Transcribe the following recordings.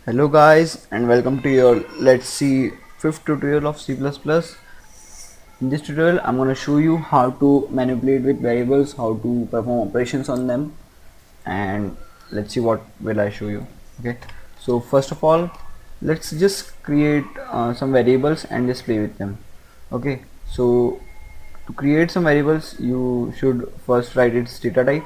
Hello guys and welcome to your let's see fifth tutorial of C++. In this tutorial I'm going to show you how to manipulate with variables, how to perform operations on them, and let's see what will I show you. Okay, so first of all let's just create some variables and just play with them. Okay, so to create some variables you should first write its data type,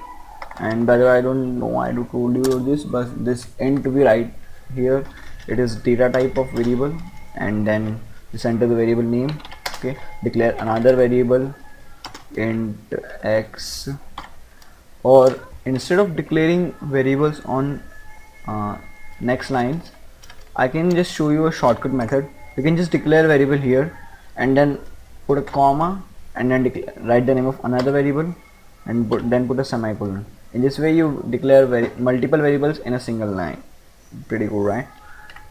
and by the way I don't know why I told you this, but this int to be right here, it is data type of variable, and then just enter the variable name. Okay, declare another variable int x, or instead of declaring variables on next lines, I can just show you a shortcut method. You can just declare variable here and then put a comma and then write the name of another variable and then put a semicolon. In this way you declare multiple variables in a single line. Pretty cool, right?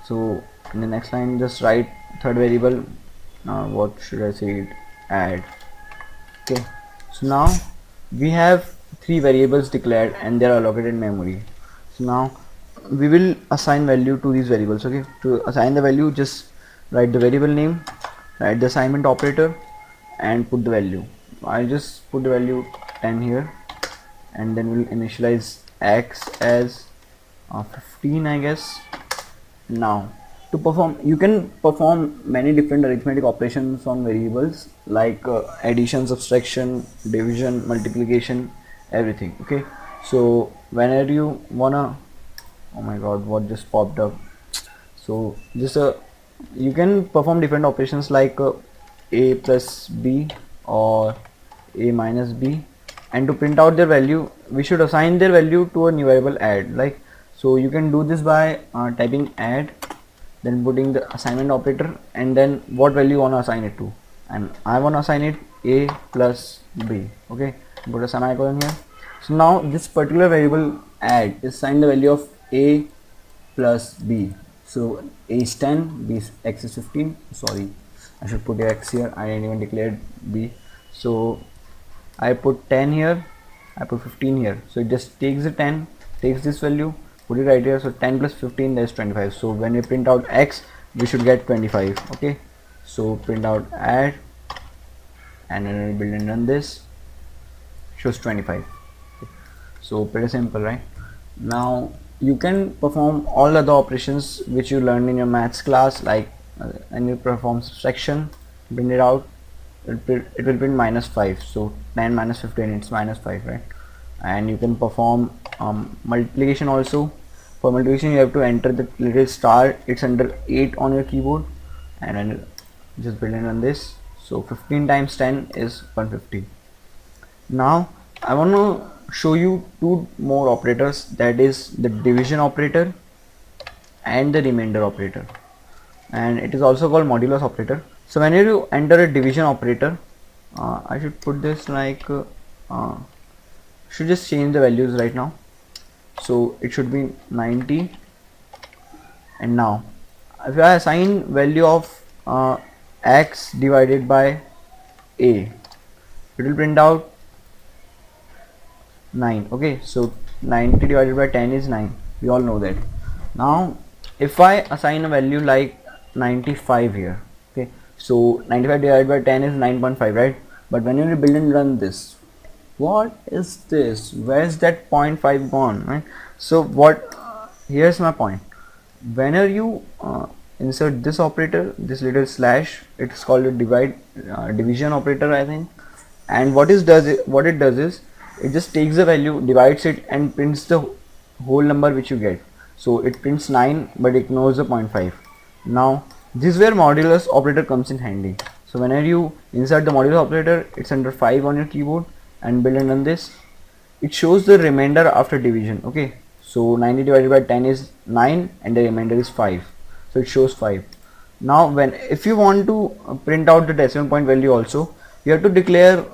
So in the next line just write third variable, what should I say it, add. Okay, so now we have three variables declared and they are allocated in memory. So now we will assign value to these variables. Okay, to assign the value just write the variable name, write the assignment operator and put the value. I'll just put the value 10 here, and then we'll initialize x as 15, I guess. Now to perform, you can perform many different arithmetic operations on variables like addition, subtraction, division, multiplication, everything. Okay, so whenever you wanna, oh my god, what just popped up? So just you can perform different operations like a plus b or a minus b, and to print out their value we should assign their value to a new variable add. Like, so you can do this by typing add, then putting the assignment operator and then what value you want to assign it to, and I want to assign it a plus b. Okay, put a semicolon here. So now this particular variable add is assigned the value of a plus b. So a is 10, b is x is 15. Sorry, I should put x here, I didn't even declare b. So I put 10 here, I put 15 here, so it just takes the 10, takes this value, put it right here. So 10 plus 15, that is 25. So when we print out x we should get 25. Okay, so print out add and then we build and run this, shows 25. Okay. So pretty simple, right? Now you can perform all other operations which you learned in your maths class, like and you perform subtraction, print it out, it will print minus 5. So 10 minus 15, it's minus 5, right? And you can perform multiplication also. For multiplication you have to enter the little star, it's under 8 on your keyboard, and then just build in on this. So 15 times 10 is 150. Now I want to show you two more operators, that is the division operator and the remainder operator, and it is also called modulus operator. So whenever you enter a division operator, I should put this like should just change the values right now. So it should be 90, and now if I assign value of x divided by a, it will print out 9. Okay, so 90 divided by 10 is 9, we all know that. Now if I assign a value like 95 here, okay, so 95 divided by 10 is 9.5, right? But when you build and run this, what is this, where's that 0.5 gone, right? So what, here's my point. Whenever you insert this operator, this little slash, it's called a division operator, I think, and what it does is it just takes the value, divides it and prints the whole number which you get. So it prints 9 but ignores the 0.5. Now this is where modulus operator comes in handy. So whenever you insert the modulus operator, it's under 5 on your keyboard and build and run this, it shows the remainder after division. Okay, so 90 divided by 10 is 9 and the remainder is 5, so it shows 5. Now if you want to print out the decimal point value also, you have to declare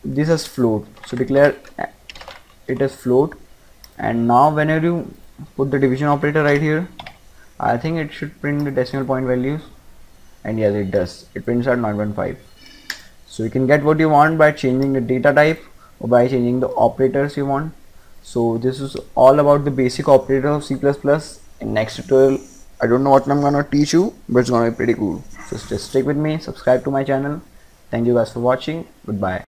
this as float. So declare it as float, and now whenever you put the division operator right here, I think it should print the decimal point values, and yes, it does, it prints out 9.5. So you can get what you want by changing the data type or by changing the operators you want. So this is all about the basic operators of C++. In next tutorial I don't know what I'm gonna teach you, but it's gonna be pretty cool. So just stick with me, subscribe to my channel. Thank you guys for watching. Goodbye.